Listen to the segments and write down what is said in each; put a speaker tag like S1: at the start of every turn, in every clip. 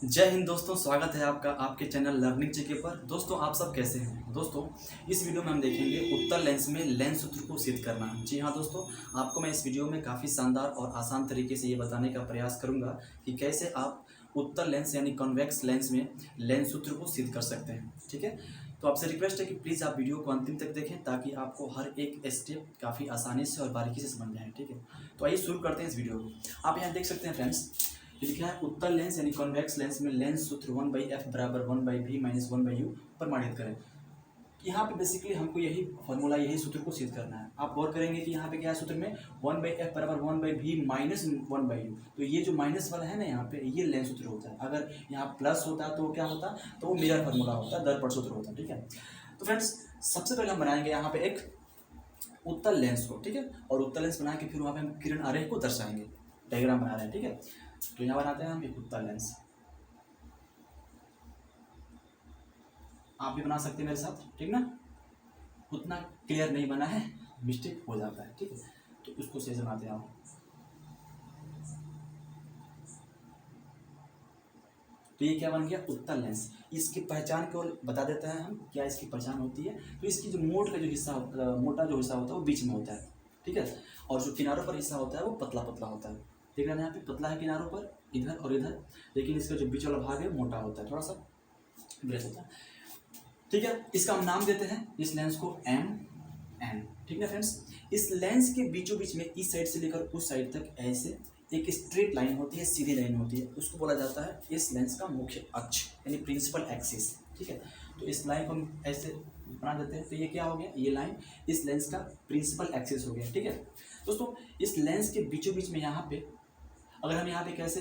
S1: जय हिंद दोस्तों, स्वागत है आपका आपके चैनल लर्निंग जीके पर। दोस्तों आप सब कैसे हैं? दोस्तों इस वीडियो में हम देखेंगे उत्तर लेंस में लेंस सूत्र को सिद्ध करना। जी हाँ दोस्तों, आपको मैं इस वीडियो में काफ़ी शानदार और आसान तरीके से ये बताने का प्रयास करूंगा कि कैसे आप उत्तर लेंस यानी कॉन्वेक्स लेंस में लेंस सूत्र को सिद्ध कर सकते हैं। ठीक है, तो आपसे रिक्वेस्ट है कि प्लीज़ आप वीडियो को अंतिम तक देखें ताकि आपको हर एक स्टेप काफ़ी आसानी से और बारीकी से समझ में आए। ठीक है, तो आइए शुरू करते हैं इस वीडियो को। आप यहाँ देख सकते हैं फ्रेंड्स, लिखा है उत्तर लेंस यानी कॉन्वेक्स लेंस में लेंस सूत्र 1/f बराबर 1/v माइनस 1/u प्रमाणित करें। यहाँ पे बेसिकली हमको यही फॉर्मूला, यही सूत्र को सिद्ध करना है। आप गौर करेंगे कि यहाँ पे क्या है सूत्र में 1/f बराबर 1/v माइनस 1/u। तो ये जो माइनस वाला है ना, यहाँ पे ये लेंस सूत्र होता है। अगर यहाँ प्लस होता तो क्या होता, तो वो मिरर फार्मूला होता, दर्पण सूत्र होता। ठीक है, तो फ्रेंड्स सबसे पहले हम बनाएंगे यहाँ पे एक उत्तर लेंस को। ठीक है, और उत्तर लेंस बना के फिर वहाँ पे हम किरण आरेख को दर्शाएंगे। डायग्राम बना रहे हैं। ठीक है, तो यहाँ बनाते हैं हम एक उत्तर लेंस। आप भी बना सकते हैं मेरे साथ, ठीक ना? उतना क्लियर नहीं बना है, मिस्टेक हो जाता है। ठीक है, तो उसको सही से बनाते हैं आप। तो ये क्या बन गया? उत्तर लेंस। इसकी पहचान को बता देते हैं हम, क्या इसकी पहचान होती है। तो इसकी जो मोट का जो हिस्सा मोटा जो हिस्सा होता है वो बीच में होता है। ठीक है, और जो किनारों पर हिस्सा होता है वो पतला पतला होता है। देख रहे हैं यहाँ पे पतला है किनारों पर, इधर और इधर, लेकिन इसका जो बीच वाला भाग है मोटा होता है, थोड़ा सा ब्रेस होता है। ठीक है, इसका हम नाम देते हैं इस लेंस को एम एन। ठीक है फ्रेंड्स, इस लेंस के बीचों बीच में इस साइड से लेकर उस साइड तक ऐसे एक स्ट्रेट लाइन होती है, सीधी लाइन होती है, उसको बोला जाता है इस लेंस का मुख्य अक्ष यानी प्रिंसिपल एक्सिस। ठीक है, तो इस लाइन को हम ऐसे बना देते हैं। तो ये क्या हो गया? ये लाइन इस लेंस का प्रिंसिपल एक्सिस हो गया। ठीक है दोस्तों, इस लेंस के बीचों बीच में यहाँ पे अगर हम यहाँ पे कैसे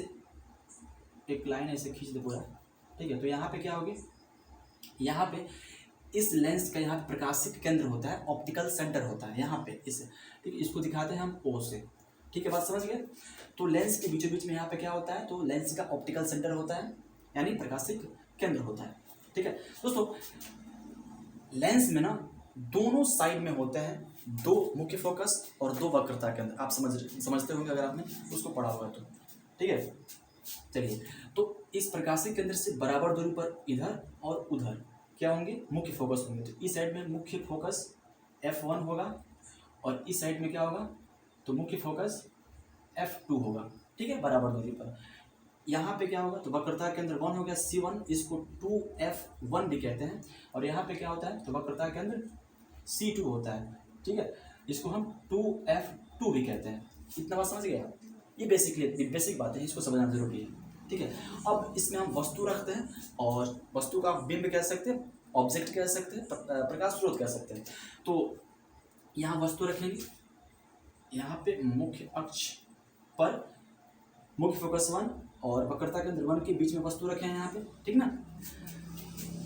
S1: एक लाइन ऐसे खींच दे पूरा, ठीक है, तो यहाँ पे क्या होगी? यहाँ पे इस लेंस का यहाँ पे प्रकाशिक केंद्र होता है, ऑप्टिकल सेंटर होता है यहाँ पे इस। ठीक है, इसको दिखाते हैं हम ओ से। ठीक है, बात समझ गए? तो लेंस के बीचों बीच में यहाँ पे क्या होता है? तो लेंस का ऑप्टिकल सेंटर होता है यानी प्रकाशिक केंद्र होता है। ठीक है दोस्तों, लेंस में ना दोनों साइड में होते हैं दो मुख्य फोकस और दो वक्रता केंद्र। आप समझते होंगे अगर आपने उसको पढ़ा हुआ है तो। ठीक है, चलिए, तो इस प्रकाशिक केंद्र से बराबर दूरी पर इधर और उधर क्या होंगे? मुख्य फोकस होंगे। तो इस साइड में मुख्य फोकस F1 होगा और इस साइड में क्या होगा? तो मुख्य फोकस F2 होगा। ठीक है, बराबर दूरी पर। यहाँ पे क्या होगा? तो वक्रता केंद्र 1 हो गया C1, इसको 2F1 भी कहते हैं। और यहाँ पे क्या होता है? तो वक्रता केंद्र C2 होता है। ठीक है, इसको हम 2F2 भी कहते हैं। इतना बात समझ गए आप? ये बेसिक बात है, इसको समझना जरूरी है। ठीक है, अब इसमें हम वस्तु रखते हैं और वस्तु का बिंब कह सकते हैं, ऑब्जेक्ट कह सकते हैं, प्रकाश स्रोत कह सकते हैं। तो यहाँ वस्तु रखेंगे, यहाँ पे मुख्य अक्ष पर मुख्य फोकस 1 और वक्रता केंद्र 1 के बीच में वस्तु रखे हैं यहाँ पे। ठीक ना,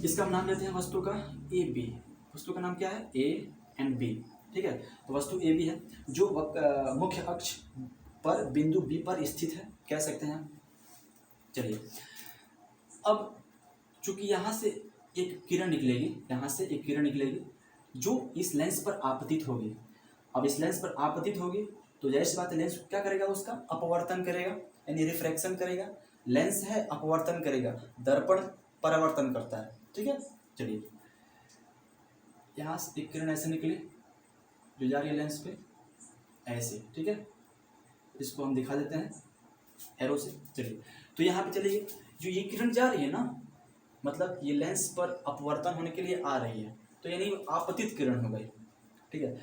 S1: इसका हम नाम देते हैं वस्तु का ए बी। वस्तु का नाम क्या है? A and B. ठीक है, तो वस्तु ए बी है जो मुख्य अक्ष पर बिंदु बी पर स्थित है, कह सकते हैं। चलिए, अब चूंकि यहाँ से एक किरण निकलेगी, यहाँ से एक किरण निकलेगी जो इस लेंस पर आपतित होगी। अब इस लेंस पर आपतित होगी तो जैसी बात है, लेंस क्या करेगा? उसका अपवर्तन करेगा यानी रिफ्रैक्शन करेगा। लेंस है अपवर्तन करेगा, दर्पण परावर्तन करता है। ठीक है, चलिए, यहाँ से एक किरण ऐसे निकली जो जा रही है लेंस पे ऐसे। ठीक है, इसको हम दिखा देते हैं एरो से। चलिए, तो यहाँ पे चलिए, जो ये किरण जा रही है ना, मतलब ये लेंस पर अपवर्तन होने के लिए आ रही है, तो यानी आपतित किरण हो गई। ठीक है,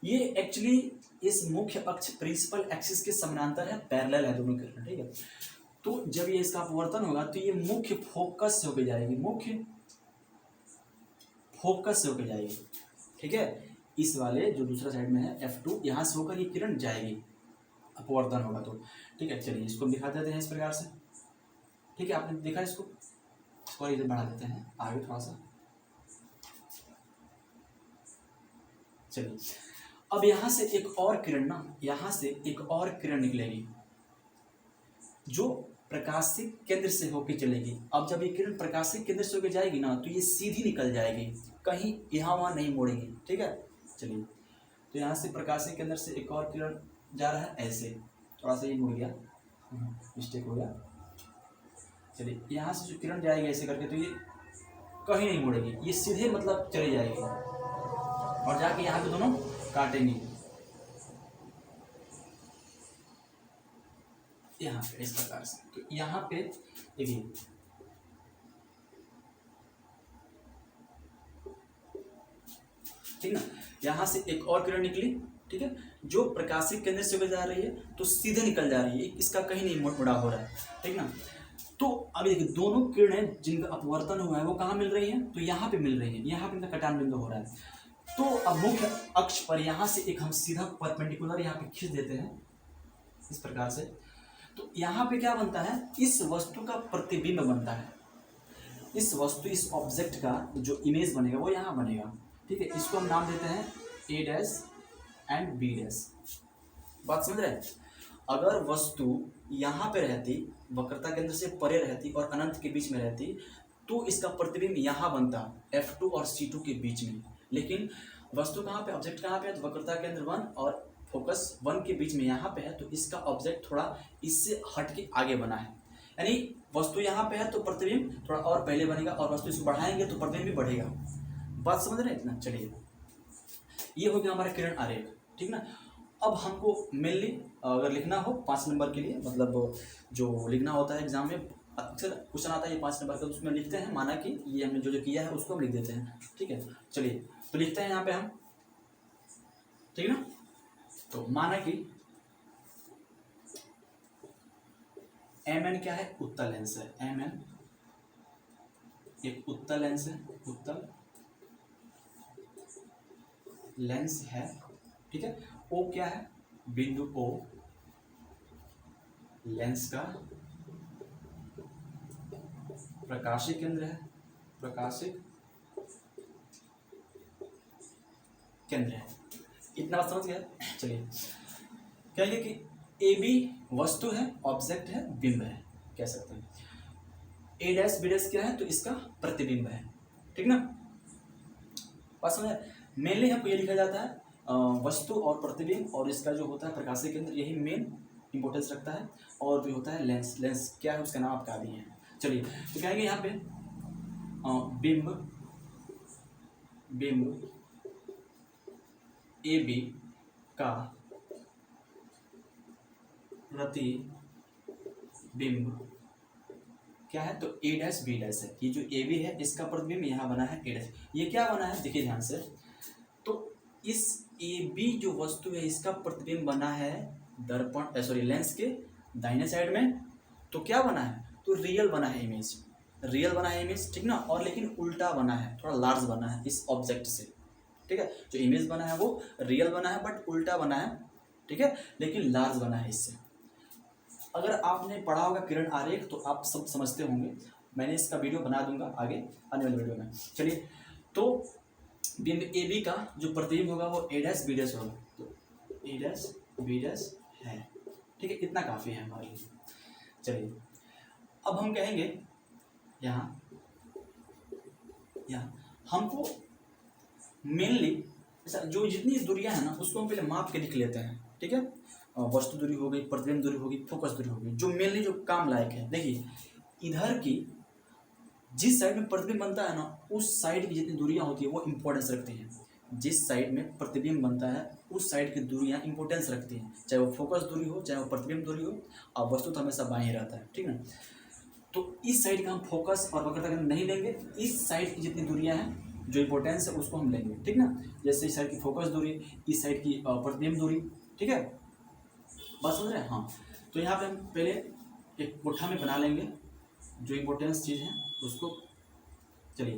S1: ये एक्चुअली इस मुख्य अक्ष प्रिंसिपल एक्सिस के समानांतर है, पैरेलल है दोनों किरण। ठीक है, तो जब ये इसका अपवर्तन होगा तो ये मुख्य फोकस से होकर जाएगी, मुख्य फोकस से होकर जाएगी। ठीक है, इस वाले जो दूसरा साइड में है F2, यहाँ से होकर ये किरण जाएगी, अपवर्तन होगा तो। ठीक है, चलिए इसको हम दिखा देते हैं इस प्रकार से। ठीक है, आपने देखा इसको और इधर बढ़ा देते हैं आगे थोड़ा सा। चलिए, अब यहाँ से एक और किरण ना, यहाँ से एक और किरण निकलेगी जो प्रकाशिक केंद्र से होकर चलेगी। अब जब ये किरण प्रकाशिक केंद्र से होकर जाएगी ना, तो ये सीधी निकल जाएगी, कहीं यहाँ वहाँ नहीं मोड़ेगी। ठीक है, चलिए, तो यहाँ से प्रकाशिक केंद्र से एक और किरण जा रहा है ऐसे, थोड़ा सा ये मुड़ गया, मिस्टेक हो गया। चलिए यहाँ से जो किरण जाएगी ऐसे करके, तो ये कहीं नहीं मुड़ेगी, ये सीधे मतलब चली जाएगी और जाके यहाँ पे दोनों काटेंगी यहाँ पे इस प्रकार से। तो यहाँ पे देखिए ठीक ना, यहाँ से एक और किरण निकली, ठीक है, जो प्रकाशिक केंद्र से जा रही है तो सीधे निकल जा रही है, इसका कहीं नहीं मुड़ा हो रहा है, ठीक ना। तो अब देखिए दोनों किरणें जिनका अपवर्तन हुआ है वो कहाँ मिल रही हैं, तो यहाँ पे मिल रही है, यहाँ पे इनका कटान बिंदु हो रहा है। तो अब मुख्य अक्ष पर यहाँ से एक हम सीधा परपेंडिकुलर यहाँ पे खींच देते हैं इस प्रकार से। तो यहाँ पे क्या बनता है, इस वस्तु का प्रतिबिंब बनता है, इस वस्तु इस ऑब्जेक्ट का जो इमेज बनेगा वो यहाँ बनेगा, ठीक है। इसको हम नाम देते हैं ए डैश एंड बी डैश। बात समझ रहे हैं। अगर वस्तु यहाँ पे रहती, वक्रता केंद्र से परे रहती और अनंत के बीच में रहती, तो इसका प्रतिबिंब यहाँ बनता F2 और C2 के बीच में। लेकिन वस्तु कहाँ पे, ऑब्जेक्ट कहाँ पे है, तो वक्रता केंद्र 1 और फोकस 1 के बीच में यहाँ पे है, तो इसका ऑब्जेक्ट थोड़ा इससे हट के आगे बना है। यानी वस्तु यहाँ पे है तो प्रतिबिंब थोड़ा और पहले बनेगा, और वस्तु इसको बढ़ाएंगे तो प्रतिबिंब भी बढ़ेगा। बात समझ रहे हैं इतना। चलिए ये हो गया हमारा किरण आरेख, ठीक ना। अब हमको मेनली अगर लिखना हो 5 नंबर के लिए, मतलब जो लिखना होता है एग्जाम में अक्सर क्वेश्चन आता है ये 5 नंबर का, तो उसमें लिखते हैं माना कि ये हमने जो किया है उसको हम लिख देते हैं, ठीक है। चलिए तो लिखते हैं यहाँ पे हम, ठीक ना। तो माना कि MN क्या है, उत्तल लेंस है, MN एक उत्तल लेंस है, उत्तल लेंस है, ठीक है। O क्या है, बिंदु O लेंस का प्रकाशिक केंद्र है, प्रकाशिक केंद्र है। इतना बात समझ गया। चलिए कहेंगे कि AB वस्तु है, ऑब्जेक्ट है, बिंब है, कह सकते हैं। A डैश B डैश क्या है, तो इसका प्रतिबिंब है, ठीक ना। बात समझ। मेनली हमको ये लिखा जाता है वस्तु और प्रतिबिंब, और इसका जो होता है प्रकाशिक केंद्र, यही मेन इंपॉर्टेंस रखता है। और जो होता है लेंस, लेंस क्या है उसका नाम आप बता दिए हैं। चलिए तो कहेंगे यहाँ पे बिंब, बिंब AB का प्रतिबिंब क्या है, तो A डैश B डैश है। ये जो AB है इसका प्रतिबिंब यहाँ बना है A डैश। ये क्या बना है देखिए ध्यान से, तो इस AB जो वस्तु है इसका प्रतिबिंब बना है दर्पण सॉरी लेंस के दाहिने साइड में। तो क्या बना है, तो रियल बना है इमेज, रियल बना है इमेज, ठीक ना। और लेकिन उल्टा बना है, थोड़ा लार्ज बना है इस ऑब्जेक्ट से, ठीक है। जो इमेज बना है वो रियल बना है बट उल्टा बना है, ठीक है, लेकिन लार्ज बना है इससे। अगर आपने पढ़ा होगा किरण आरेख तो आप सब समझते होंगे, मैंने इसका वीडियो बना दूंगा आगे आने वाले वीडियो में। चलिए तो बिंब AB का जो प्रतिबिंब होगा वो A डैश B डैश होगा, तो A डैश B डैश है, ठीक है। इतना काफ़ी है हमारे लिए। चलिए अब हम कहेंगे यहाँ हमको मेनली ऐसा जो जितनी दूरियां हैं ना उसको हम पहले माप के लिख लेते हैं, ठीक है। वस्तु दूरी हो गई, प्रतिबिंब दूरी होगी, फोकस दूरी होगी, जो मेनली जो काम लायक है। देखिए इधर की जिस साइड में प्रतिबिंब बनता है ना उस साइड की जितनी दूरियां होती है वो इंपॉर्टेंस रखती हैं। जिस साइड में प्रतिबिंब बनता है उस साइड की दूरियां इंपॉर्टेंस रखती हैं, चाहे वो फोकस दूरी हो चाहे वो प्रतिबिंब दूरी हो, और वस्तु तो हमेशा बाएं रहता है, ठीक है। तो इस साइड का हम फोकस और वक्रता केंद्र नहीं लेंगे, इस साइड की जितनी दूरियां हैं जो इंपॉर्टेंस है उसको हम लेंगे, ठीक ना। जैसे इस साइड की फोकस दूरी, इस साइड की प्रतिबिंब दूरी, ठीक है। बात समझ रहे हैं। हाँ तो यहाँ पे हम पहले एक कोठा में बना लेंगे जो इंपॉर्टेंस चीज़ है उसको। चलिए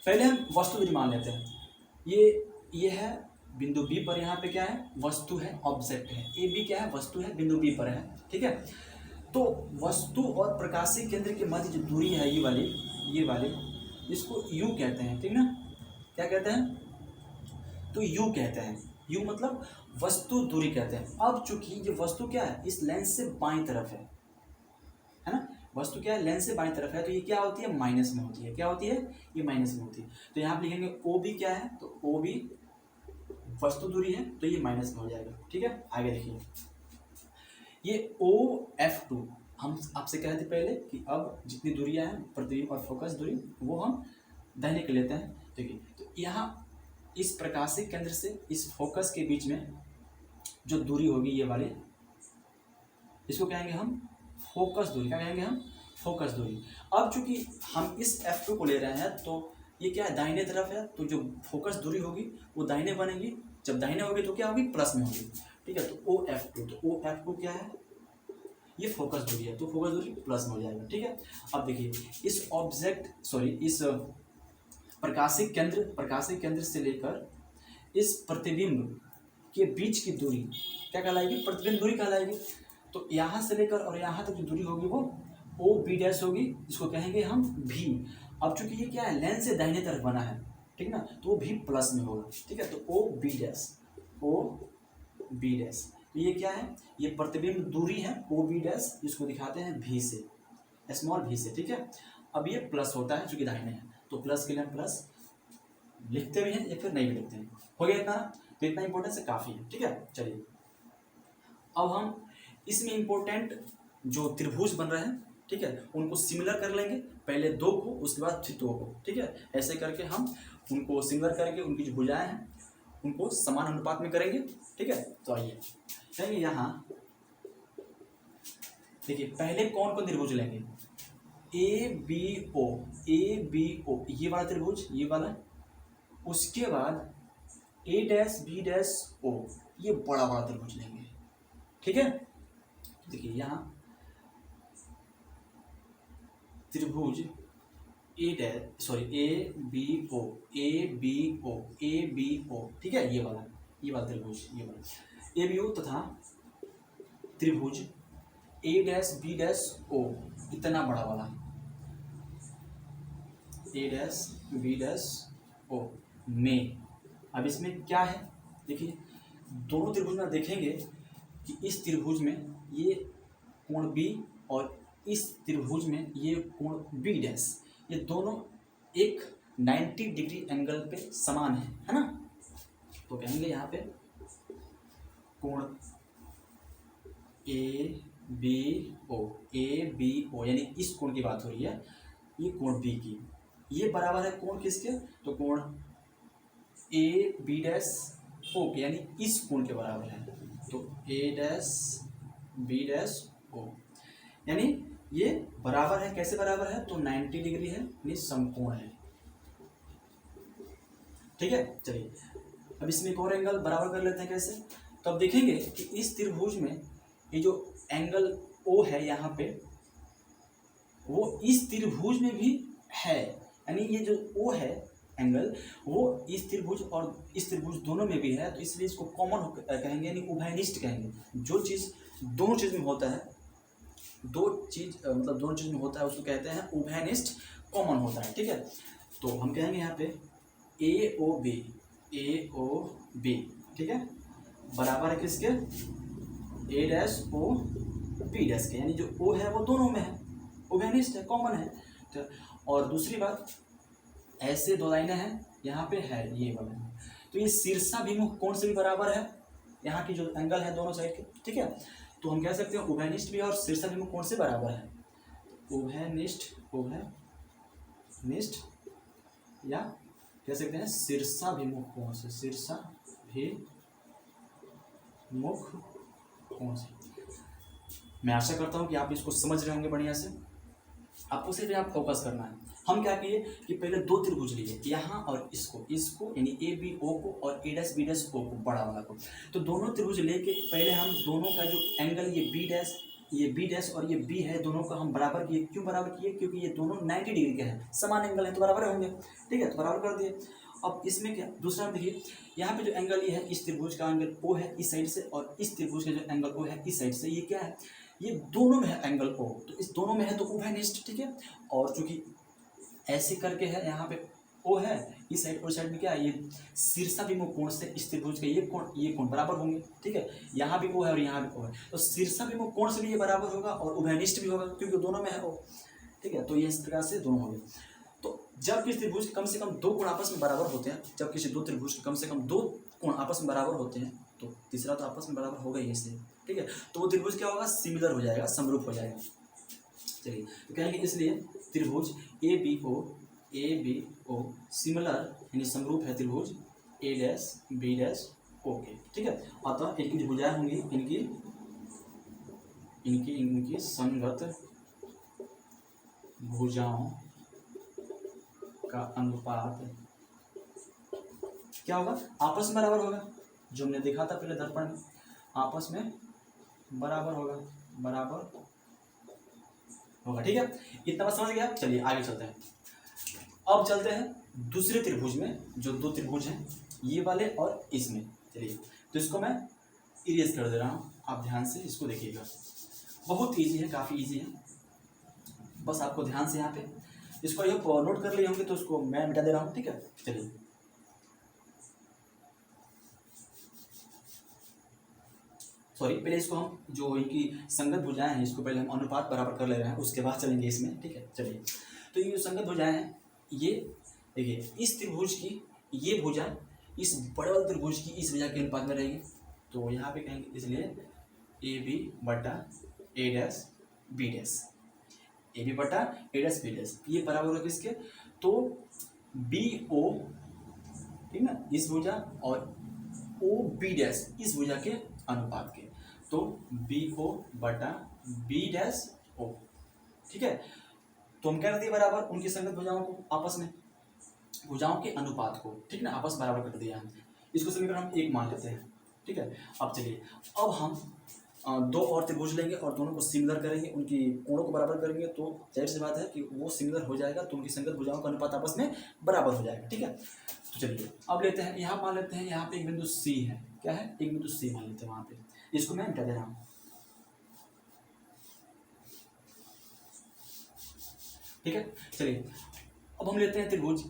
S1: पहले हम वस्तु दूरी मान लेते हैं। ये है बिंदु B पर, यहाँ पे क्या है, वस्तु है, ऑब्जेक्ट है। AB क्या है, वस्तु है, बिंदु B पर है, ठीक है। तो वस्तु और प्रकाशिक केंद्र के मध्य जो दूरी है ये वाली इसको U कहते हैं, ठीक ना। क्या कहते हैं, तो U कहते हैं। U मतलब वस्तु दूरी कहते हैं। अब चूंकि ये वस्तु क्या है, इस लेंस से बाईं तरफ है ना, वस्तु क्या है, लेंस से बाईं तरफ है, तो ये क्या होती है, माइनस में होती है। क्या होती है, ये माइनस में होती है। तो यहाँ पे लिखेंगे OB क्या है, तो OB वस्तु दूरी है तो ये माइनस में हो जाएगा, ठीक है। आगे देखिए ये OF2 हम आपसे कहे थे पहले कि अब जितनी दूरियां हैं प्रतिबिंब और फोकस दूरी वो हम दाहिने के लेते हैं। देखिए तो यहाँ इस प्रकाशिक केंद्र से इस फोकस के बीच में जो दूरी होगी ये वाली, इसको कहेंगे हम फोकस दूरी। क्या कहेंगे हम? फोकस दूरी। अब चूंकि हम इस F2 को ले रहे हैं तो ये क्या है, दाहिने तरफ है, तो जो फोकस दूरी होगी वो दाहिने बनेगी। जब दाहिने होगी तो क्या होगी, प्लस में होगी। ठीक है, तो OF2, तो OF2 क्या है, ये फोकस दूरी है, तो फोकस दूरी प्लस में हो जाएगा। ठीक है, अब देखिए इस प्रकाशिक केंद्र से लेकर इस प्रतिबिंब के बीच की दूरी क्या कहलाएगी, प्रतिबिंब दूरी कहलाएगी। तो यहाँ से लेकर और यहाँ तक जो दूरी होगी वो OB' होगी, जिसको कहेंगे हम भी। अब चूंकि ये क्या है, लेंस से दाहिने तरफ बना है, ठीक ना, तो वो भी प्लस में होगा। ठीक है, तो OB', तो ये क्या है, ये प्रतिबिंब दूरी है OB', जिसको दिखाते हैं भी से, स्मॉल भी से। ठीक है, अब ये प्लस होता है चूंकि दाहिने है, तो प्लस के लिए हम प्लस लिखते भी हैं या फिर नहीं भी लिखते हैं। हो गया इतना, तो इतना इंपॉर्टेंस है, काफ़ी है। ठीक है, चलिए अब हम इसमें इंपॉर्टेंट जो त्रिभुज बन रहे हैं, ठीक है, उनको सिमिलर कर लेंगे, पहले 2 को उसके बाद फिर 2 को। ठीक है, ऐसे करके हम उनको सिमिलर करके उनकी जो भुजाएं हैं उनको समान अनुपात में करेंगे। ठीक है, तो आइए कहेंगे यहाँ, देखिए पहले कौन कौन त्रिभुज लेंगे, ABO, ये वाला त्रिभुज, ये वाला, उसके बाद A', B', O, ये बड़ा बड़ा त्रिभुज लेंगे। ठीक है, देखिए यहाँ त्रिभुज ABO, ठीक है, ये वाला त्रिभुज, ये वाला ABO तथा त्रिभुज A', B', O, इतना बड़ा वाला A', B', O में, अब इसमें क्या है, देखिए दोनों त्रिभुज में देखेंगे कि इस त्रिभुज में ये कोण B और इस त्रिभुज में ये कोण B', ये दोनों एक 90 डिग्री एंगल पे समान है ना। तो कहेंगे यहाँ पे कोण ABO, यानी इस कोण की बात हो रही है, ये कोण B की, ये बराबर है कोण किसके, तो कोण AB', O के, यानी इस कोण के बराबर है। तो A', B', O, यानी ये बराबर है, कैसे बराबर है, तो 90 डिग्री है, यानी समकोण है। ठीक है, चलिए अब इसमें एक और एंगल बराबर कर लेते हैं, कैसे, तो अब देखेंगे कि इस त्रिभुज में ये जो एंगल O है यहाँ पे, वो इस त्रिभुज में भी है, यानी ये जो O है एंगल, वो इस त्रिभुज और इस त्रिभुज दोनों में भी है, तो इसलिए इसको कॉमन कहेंगे, यानी उभयनिष्ठ कहेंगे। जो चीज़ दोनों चीज़ में होता है, दोनों चीज़ में होता है, उसको कहते हैं उभयनिष्ठ, कॉमन होता है। ठीक है, तो हम कहेंगे यहाँ पे AOB, ठीक है, बराबर है किसके, A', B' के, यानी जो O है वो दोनों में है, उभयनिष्ठ है, कॉमन है। तो और दूसरी बात, ऐसे 2 लाइनें हैं यहाँ पे है ये वाला, तो ये शीर्षाभिमुख कोण से भी बराबर है, यहाँ की जो एंगल है दोनों साइड के। ठीक है, तो हम कह सकते हैं उभयनिष्ठ भी और शीर्षाभिमुख कोण से बराबर है। उभयनिष्ठ या कह सकते हैं शीर्षाभिमुख कोण से, मैं आशा करता हूँ कि आप इसको समझ रहे होंगे बढ़िया से। आपको सिर्फ यहाँ फोकस करना है। हम क्या किए कि पहले 2 त्रिभुज लिए, यहाँ और इसको यानी ABO को और A', B', O को, बड़ा वाला को। तो दोनों त्रिभुज लेके पहले हम दोनों का जो एंगल ये B' और ये B है, दोनों का हम बराबर किए। क्यों बराबर किए, क्योंकि ये दोनों 90 डिग्री के हैं, समान एंगल है, तो बराबर होंगे। ठीक है, तो बराबर कर दिए। अब इसमें क्या, दूसरा देखिए, यहाँ पे जो एंगल ये है, इस त्रिभुज का एंगल O है इस साइड से, और इस त्रिभुज का जो एंगल O है इस साइड से, ये क्या है, ये दोनों में है एंगल O, तो इस दोनों में है तो उभयनिष्ठ। ठीक है, और चूंकि ऐसे करके है, यहाँ पे O है इस साइड और साइड में क्या है, ये शीर्षाभिमुख कोण से इस त्रिभुज के ये कोण बराबर होंगे। ठीक है, यहाँ भी O है और यहाँ भी O है, तो शीर्षाभिमुख कोण से भी ये बराबर होगा और उभयनिष्ठ भी होगा, क्योंकि दोनों में है O। ठीक है, तो ये इस प्रकार से दोनों हो गए। तो जब किसी त्रिभुज के कम से कम 2 कोण आपस में बराबर होते हैं, जब किसी 2 त्रिभुज के कम से कम 2 कोण आपस में बराबर होते हैं, तो तीसरा तो आपस में बराबर होगा ही इससे। ठीक है, तो वो त्रिभुज क्या होगा, सिमिलर हो जाएगा, समरूप हो जाएगा। चलिए तो कहेंगे इसलिए त्रिभुज ए बी ओ सिमिलर यानी समरूप है त्रिभुज ए डैश बी डैश ओ के। ठीक है, अतः इनकी जो भुजाएं होंगी इनकी इनकी इनकी संगत भुजाओं का अनुपात क्या होगा, आपस में बराबर होगा। जो हमने देखा था पहले दर्पण में, आपस में बराबर होगा, बराबर होगा। ठीक है, इतना बात समझ गया। चलिए आगे चलते हैं। अब चलते हैं दूसरे त्रिभुज में, जो दो त्रिभुज हैं ये वाले और इसमें। चलिए तो इसको मैं इरेज कर दे रहा हूँ, आप ध्यान से इसको देखिएगा। बहुत ईजी है, काफ़ी ईजी है, बस आपको ध्यान से यहाँ पे इसको ये नोट कर लिए होंगे तो उसको मैं मिटा दे रहा हूँ। ठीक है, चलिए सॉरी, पहले इसको हम जो इनकी संगत भुजाएं हैं इसको पहले हम अनुपात बराबर कर ले रहे हैं, उसके बाद चलेंगे इसमें। ठीक है, चलिए तो ये जो संगत भुजाएं हैं ये देखिए, इस त्रिभुज की ये भुजा इस बड़े वाले त्रिभुज की इस भुजा के अनुपात में रहेगी। तो यहाँ पे कहेंगे इसलिए ए बी बटा A dash B dash, A B बटा ए डैश बी डैश, ये बराबर होगा किसके, तो बी ओ, ठीक ना, इस भुजा और ओ बी डैश इस भुजा के अनुपात के, तो बी ओ बटा बी डैश ओ। ठीक है, तो हम क्या कर दिए बराबर उनकी संगत भुजाओं को आपस में, भुजाओं के अनुपात को, ठीक ना, आपस बराबर कर दिया है। इसको समीकरण हम एक मान लेते हैं। ठीक है, अब चलिए अब हम दो और त्रिभुज लेंगे और दोनों को सिमिलर करेंगे, उनकी कोणों को बराबर करेंगे, तो जाहिर सी बात है कि वो सिमिलर हो जाएगा, तो उनकी संगत भुजाओं का अनुपात आपस में बराबर हो जाएगा। ठीक है, तो चलिए अब लेते हैं, यहाँ मान लेते हैं यहाँ पे एक बिंदु सी है, क्या है, एक बिंदु सी मान लेते हैं वहाँ पे, इसको मैं मिटा दे रहा हूँ। ठीक है, चलिए अब हम लेते हैं त्रिभुज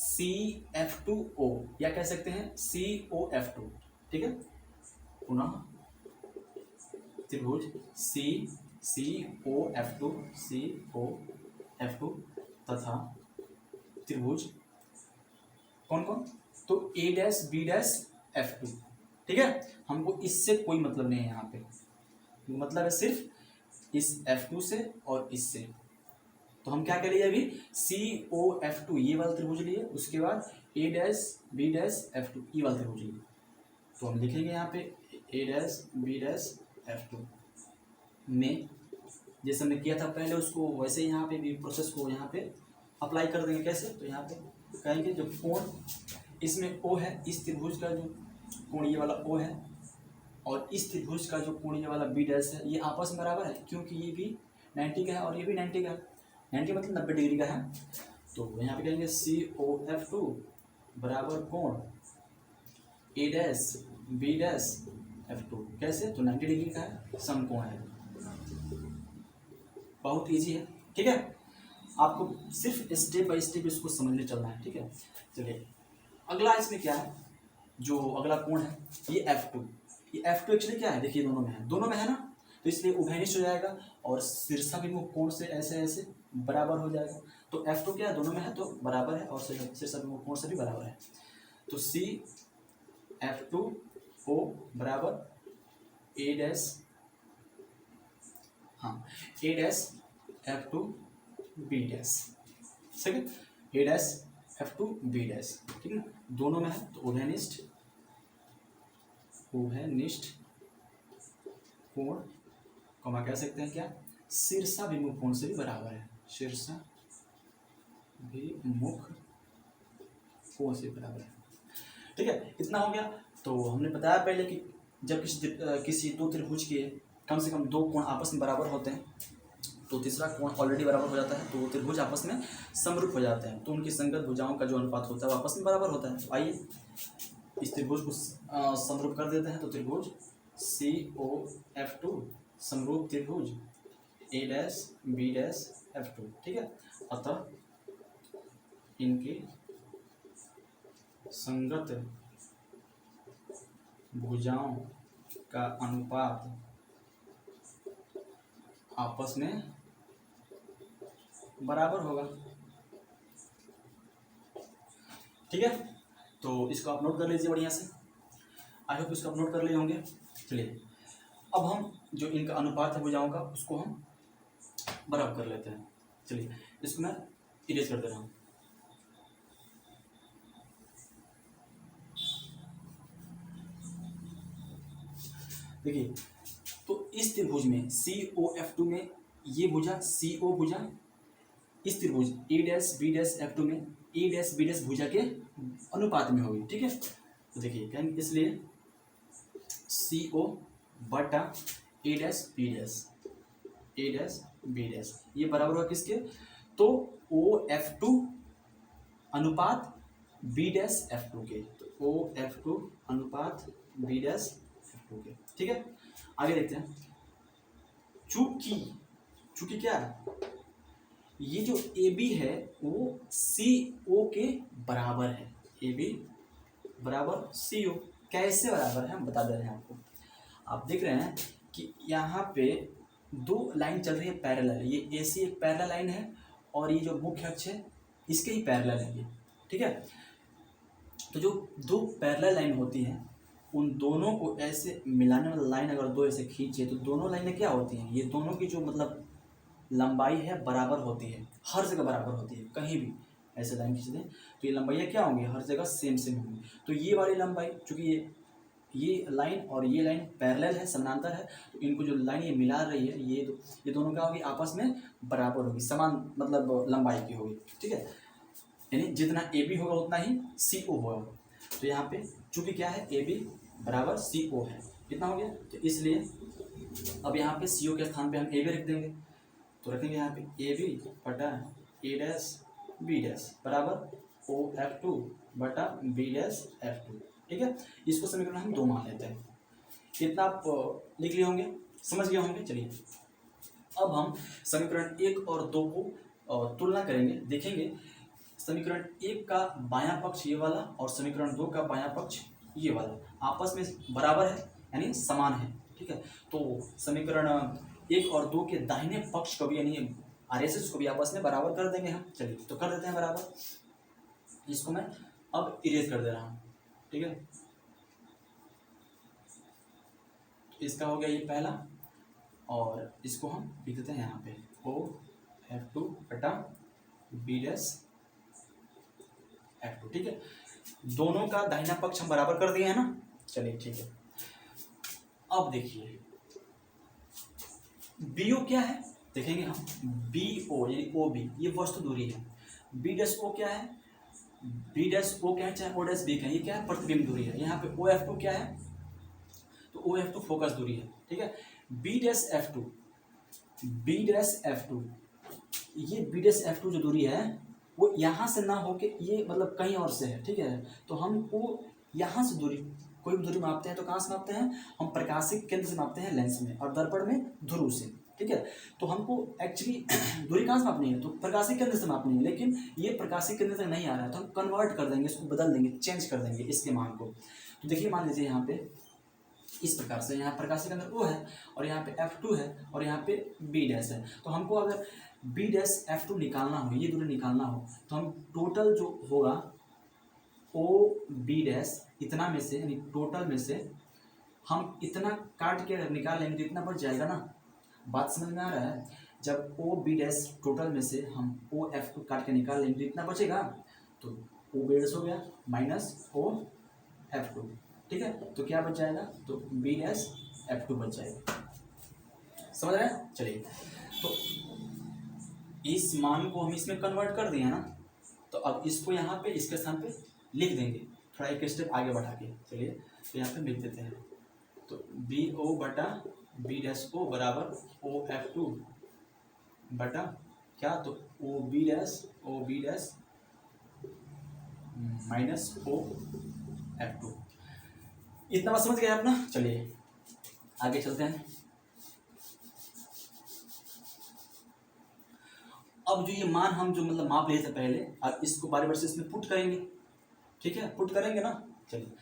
S1: CF2O, या कह सकते हैं COF2। ठीक है, पुनः त्रिभुज COF2 तथा त्रिभुज कौन कौन, तो A dash B dash F2। ठीक है, हमको इससे कोई मतलब नहीं है, यहाँ पे मतलब है सिर्फ इस F2 से और इससे। तो हम क्या करेंगे अभी, COF2 ये वाला त्रिभुज लिए, उसके बाद A dash B dash F2 ये वाला त्रिभुज लिए। तो हम लिखेंगे यहाँ पे A dash B dash F2 में, जैसे हमने किया था पहले उसको वैसे यहाँ पे भी प्रोसेस को यहाँ पे अप्लाई कर देंगे। कैसे, तो यहाँ पे कहेंगे जो कोण इसमें O है, इस त्रिभुज का जो कोण ये वाला O है, और इस त्रिभुज का जो कोण ये वाला B डैश है, ये आपस में बराबर है, क्योंकि ये भी 90 का है और ये भी 90 का है। 90 मतलब 90 डिग्री का है। तो यहाँ पे कहेंगे COF2 बराबर कोण A dash B dash F2, कैसे, तो 90 डिग्री का है, समकोण है। बहुत इजी है। ठीक है, आपको सिर्फ स्टेप बाय स्टेप इसको समझने चलना है। ठीक है, चलिए अगला इसमें क्या है, जो अगला कोण है ये F2, ये F2 एक्चुअली क्या है, देखिए दोनों में है ना, तो इसलिए उभयनिष्ठ हो जाएगा और शीर्षाभिमुख कोण से ऐसे ऐसे बराबर हो जाएगा। तो F2 क्या है, दोनों में है तो बराबर है, और शीर्षाभिमुख कोण से भी बराबर है। तो CF2O बराबर A डैश, हाँ, A dash F2 B dash, ठीक है, A dash F2 B dash, ठीक है, दोनों में है तो उभयनिष्ठ कोण, कॉमा कह सकते हैं क्या, शीर्षाभिमुख कोण से भी बराबर है, शीर्षाभिमुख कोण से बराबर है। ठीक है, इतना हो गया। तो हमने बताया पहले कि जब किसी दो त्रिभुज के कम से कम दो कोण आपस में बराबर होते हैं, तो तीसरा कोण ऑलरेडी बराबर हो जाता है, तो त्रिभुज आपस में समरूप हो जाते हैं, तो उनकी संगत भुजाओं का जो अनुपात होता है वो आपस में बराबर होता है। तो आइए इस त्रिभुज को समरूप कर देते हैं। तो त्रिभुज COF2 समरूप त्रिभुज A dash B dash F2। ठीक है, अतः इनके संगत भुजाओं का अनुपात आपस में बराबर होगा। ठीक है, तो इसको आप नोट कर लीजिए बढ़िया से, आई होप इसको आप नोट कर लिए होंगे। चलिए अब हम जो इनका अनुपात है भुजाओं का उसको हम बराबर कर लेते हैं। चलिए इसको मैं इरेज कर दे रहा हूँ। देखिए तो इस त्रिभुज में COF2 में ये भुजा CO भुजा इस त्रिभुज A', B', F2 में A', B' भुजा के अनुपात में होगी, ठीक है। तो देखिए कहेंगे इसलिए CO बटा A', ये बराबर होगा किसके, तो OF2 अनुपात B', F2 के, तो OF2 अनुपात B', F2 के, ठीक है। आगे देखते हैं। चूंकि क्या है, ये जो AB है वो CO के बराबर है। AB बराबर CO, कैसे बराबर है हम बता दे रहे हैं आपको। आप देख रहे हैं कि यहाँ पे दो लाइन चल रही है पैरेलल, ये AC एक पैरेलल लाइन है और ये जो मुख्य अक्ष है इसके ही पैरेलल है ये, ठीक है। तो जो दो पैरेलल लाइन होती हैं उन दोनों को ऐसे मिलाने वाला लाइन अगर दो ऐसे खींचे तो दोनों लाइनें क्या होती हैं, ये दोनों की जो मतलब लंबाई है बराबर होती है, हर जगह बराबर होती है। कहीं भी ऐसे लाइन खींच दें तो ये लंबाइयाँ क्या होंगी, हर जगह सेम होंगी। तो ये वाली लंबाई चूँकि ये लाइन और ये लाइन पैरेलल है, समानांतर है, तो इनको जो लाइन ये मिला रही है ये दोनों क्या होगी, आपस में बराबर होगी, समान मतलब लंबाई की होगी, ठीक है। यानी जितना AB होगा उतना ही CO होगा। तो यहाँ पे चूँकि क्या है AB बराबर CO है, कितना हो गया, तो इसलिए अब यहाँ पे CO के स्थान पे हम AB रख देंगे। तो रखेंगे यहाँ पे AB बटा A', B' बराबर OF2 बटा B', F2, ठीक है। इसको समीकरण हम 2 मान लेते हैं। इतना आप लिख लिए होंगे, समझ गए होंगे। चलिए अब हम समीकरण 1 और 2 को तुलना करेंगे, देखेंगे समीकरण 1 का बायां पक्ष ये वाला और समीकरण 2 का बायां पक्ष ये वाला आपस में बराबर है, यानी समान है, ठीक है। तो समीकरण 1 और 2 के दाहिने पक्ष को भी यानी RHS को भी आपस में बराबर कर देंगे हम। चलिए तो कर देते हैं बराबर। इसको मैं अब इरेज कर दे रहा हूँ, ठीक है। इसका हो गया ये पहला और इसको हम लिख देते हैं यहाँ पे OF2 बटा B', F2, ठीक है। दोनों का दाहिना पक्ष हम बराबर कर दिए हैं ना। चलिए ठीक है। अब देखिए BO क्या है, देखेंगे हम। BO यानी OB ये वस्तु दूरी है। B'O क्या है, B'O क्या है चाहे O'B क्या है, ये क्या है, प्रतिबिंब दूरी है। यहाँ पे OF2 क्या है, तो OF2 फोकस दूरी है, ठीक है। B', F2 ये B', जो दूरी है वो यहाँ से ना होके ये मतलब कहीं और से है, ठीक है। तो हमको यहाँ से दूरी, कोई भी दूरी मापते हैं तो कहाँ से मापते हैं, हम प्रकाशिक केंद्र से मापते हैं लेंस में, और दर्पण में ध्रुव से, ठीक है। तो हमको एक्चुअली दूरी कहाँ से मापनी है, तो प्रकाशिक केंद्र से मापनी है, लेकिन ये प्रकाशिक केंद्र तक नहीं आ रहा है तो हम कन्वर्ट कर देंगे, इसको बदल देंगे, चेंज कर देंगे इसके मान को। तो देखिए मान लीजिए यहाँ पे इस प्रकार से, यहाँ प्रकाशिक केंद्र O है और यहाँ पे F2 है और यहाँ पे B' है। तो हमको अगर B', F2 निकालना हो, ये दूरी निकालना हो, तो हम टोटल जो होगा OB' इतना में से, यानी टोटल में से हम इतना काट के अगर निकाल लेंगे तो इतना बच जाएगा ना। बात समझ में आ रहा है। जब OB' टोटल में से हम OF2 काट के निकाल लेंगे तो इतना बचेगा, तो OB' हो गया माइनस OF2, ठीक है। तो क्या बच जाएगा, तो B', F2 बच जाएगा। समझ रहे हैं। चलिए तो इस मान को हम इसमें कन्वर्ट कर दिए ना, तो अब इसको यहाँ पे इसके स्थान पे लिख देंगे, थोड़ा एक स्टेप आगे बढ़ा के। चलिए तो यहाँ पे लिख देते हैं, तो BO बटा B'O बराबर OF2 बटा क्या, तो OB' माइनस OF2। इतना बात समझ गए आप ना। चलिए आगे चलते हैं। अब जो ये मान हम जो मतलब माप लिए थे पहले, अब इसको बारी बारी से इसमें पुट करेंगे, ठीक है, पुट करेंगे ना। चलिए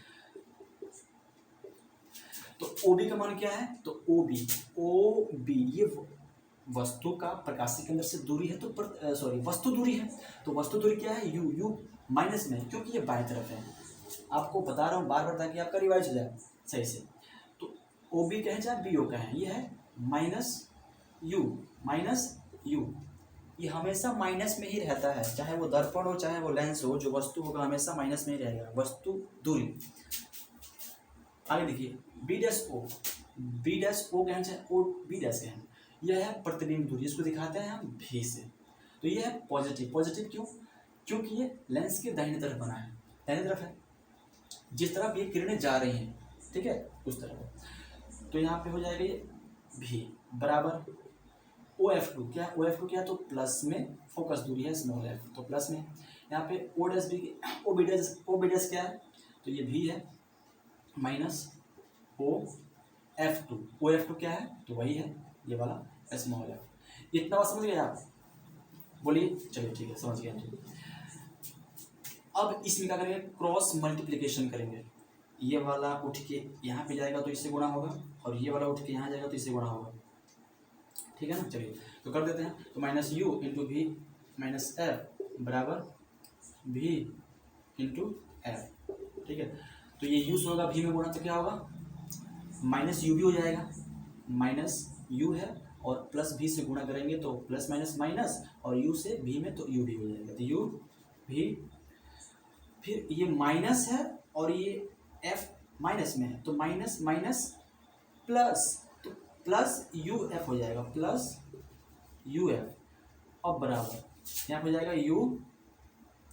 S1: तो OB का मान क्या है, तो OB ये वस्तु का प्रकाशिक केंद्र से दूरी है, तो सॉरी वस्तु दूरी है, तो वस्तु दूरी क्या है, U माइनस में, क्योंकि ये बाएं तरफ है। आपको बता रहा हूँ बार बार ताकि आपका रिवाइज हो जाए सही से। तो OB का है चाहे BO का है, ये है माइनस यू, ये हमेशा माइनस में ही रहता है, चाहे वो दर्पण हो चाहे वो लेंस हो, जो वस्तु होगा हमेशा माइनस में ही रहेगा, वस्तु दूरी। आगे देखिए B dash O, B dash O कहें चाहे ओ बी डैश कहें, यह है प्रतिबिंब दूरी, इसको दिखाते हैं हम भी से। तो ये है पॉजिटिव, पॉजिटिव क्यों? क्योंकि ये लेंस के दाहिने तरफ बना है, दाहिने तरफ है, जिस तरफ ये किरणें जा रही हैं, ठीक है, उस तरफ। तो यहाँ पे हो जाएगा ये भी बराबर OF2, क्या है OF2 क्या है, तो प्लस में फोकस दूरी है स्मॉल f, तो प्लस में। यहाँ पे O dash B, O B dash क्या है, तो ये भी है माइनस OF2, OF2 क्या है, तो वही है ये वाला स्मॉल f। इतना बात समझ गए आप? बोलिए, चलिए ठीक है, समझ गए ठीक। अब इसमें क्या करेंगे, क्रॉस मल्टीप्लिकेशन करेंगे, ये वाला उठ के यहाँ पे जाएगा तो इससे गुणा होगा, और ये वाला उठ के यहाँ जाएगा तो इससे गुणा होगा, ठीक है ना। चलिए तो कर देते हैं, तो माइनस यू इंटू भी माइनस एफ बराबर भी इंटू एफ, ठीक है। तो ये यू होगा भी में गुणा तो क्या होगा, माइनस यू भी हो जाएगा, माइनस यू है और प्लस भी से गुणा करेंगे तो प्लस माइनस माइनस, और यू से भी में तो यू भी हो जाएगा, तो यू भी, फिर ये माइनस है और ये एफ माइनस में है, तो माइनस माइनस प्लस, तो प्लस यू एफ हो जाएगा, प्लस यू एफ, अब बराबर यहाँ पे हो जाएगा यू,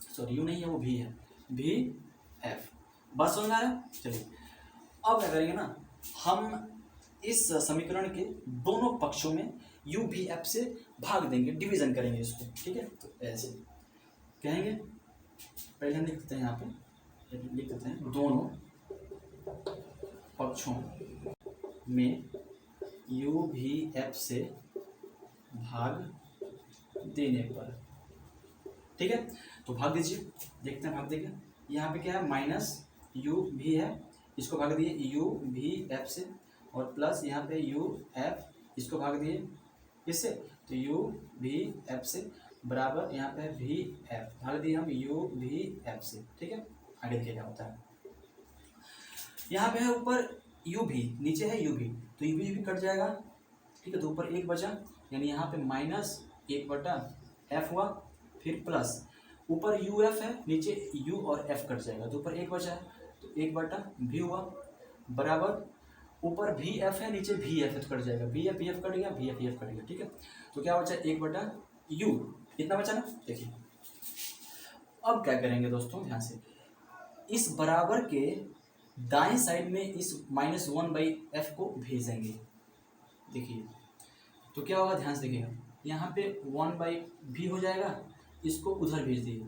S1: सॉरी यू नहीं है वो भी है, भी एफ। बस समझ में आ रहा है? चलिए अब क्या करेंगे ना, हम इस समीकरण के दोनों पक्षों में यू भी एफ से भाग देंगे, डिवीजन करेंगे इसको, ठीक है। तो ऐसे कहेंगे, पहले हम लिख देते हैं, यहाँ पे लिख देते हैं दोनों पक्षों में यू भी एफ से भाग देने पर, ठीक है। तो भाग दीजिए, देखते हैं भाग देंगे। यहाँ पे क्या है, माइनस यू भी है, इसको भाग दिए यू भी एफ से, और प्लस यहाँ पे यू एफ, इसको भाग दिए इससे, तो यू भी एफ से बराबर यहाँ पे भी एफ, भाग दिए हम यू भी एफ से, ठीक है। आगे देखिए क्या होता है, यहाँ पे है ऊपर यू भी, नीचे है यू भी, तो यू भी कट जाएगा, ठीक है। तो ऊपर एक बचा, यानी यहाँ पे माइनस एक बटा एफ हुआ, फिर प्लस ऊपर यू एफ है, नीचे यू और एफ कट जाएगा, तो ऊपर एक बचा है, तो एक बटा भी हुआ, बराबर ऊपर भी एफ है, नीचे भी एफ है, तो कट जाएगा, बी एफ कट गया, भी एफ कट गया, ठीक है। तो क्या बचा, एक बटा यू, इतना बचा ना। देखिए अब क्या करेंगे दोस्तों, ध्यान से इस बराबर के दाएं साइड में इस -1/f को भेजेंगे। देखिए तो क्या होगा, ध्यान से देखिएगा, यहाँ पे 1/v हो जाएगा, इसको उधर भेज दिए,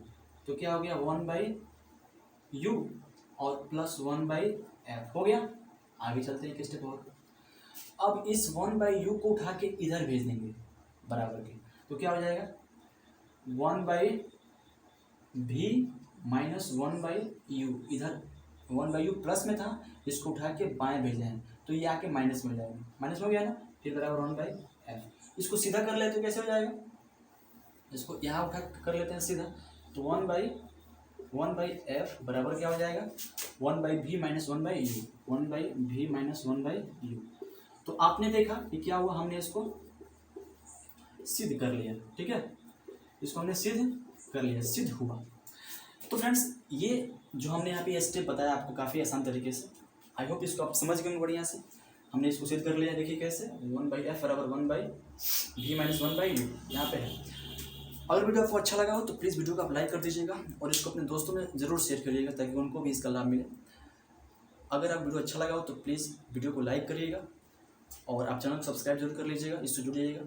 S1: तो क्या हो गया 1/u और प्लस 1/f हो गया। आगे चलते हैं एक स्टेप और, अब इस 1/u को उठा के इधर भेज देंगे बराबर के, तो क्या हो जाएगा 1/v माइनस 1/u, इधर 1/u प्लस में था, इसको उठा के बाएं भेज हैं, तो ये आके माइनस में हो जाएगा, माइनस में हो गया ना, फिर बराबर 1/f। इसको सीधा कर लेते तो कैसे हो जाएगा, इसको यहाँ उठा कर लेते हैं सीधा, तो 1/f बराबर क्या हो जाएगा 1/v minus 1/u, 1/v minus 1/u। तो आपने देखा कि क्या हुआ, हमने इसको सिद्ध कर लिया, ठीक है, इसको हमने सिद्ध कर लिया, सिद्ध हुआ। तो फ्रेंड्स ये जो हमने यहाँ पे स्टेप बताया आपको काफ़ी आसान तरीके से, आई होप इसको आप समझ गए बढ़िया से। हमने इसको सिद्ध कर लिया, देखिए कैसे 1/f बराबर 1/v माइनस 1/u यहाँ पे है। अगर वीडियो आपको अच्छा लगा हो तो प्लीज़ वीडियो को आप लाइक कर दीजिएगा और इसको अपने दोस्तों में ज़रूर शेयर करिएगा ताकि उनको भी इसका लाभ मिले। अगर आप वीडियो अच्छा लगा हो तो प्लीज़ वीडियो को लाइक करिएगा और आप चैनल को सब्सक्राइब जरूर कर लीजिएगा, इससे जुड़िएगा,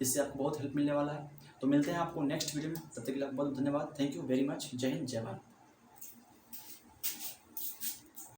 S1: इससे आपको बहुत हेल्प मिलने वाला है। तो मिलते हैं आपको नेक्स्ट वीडियो में, तब तक के लिए आपको बहुत धन्यवाद, थैंक यू वेरी मच, जय हिंद जय भारत।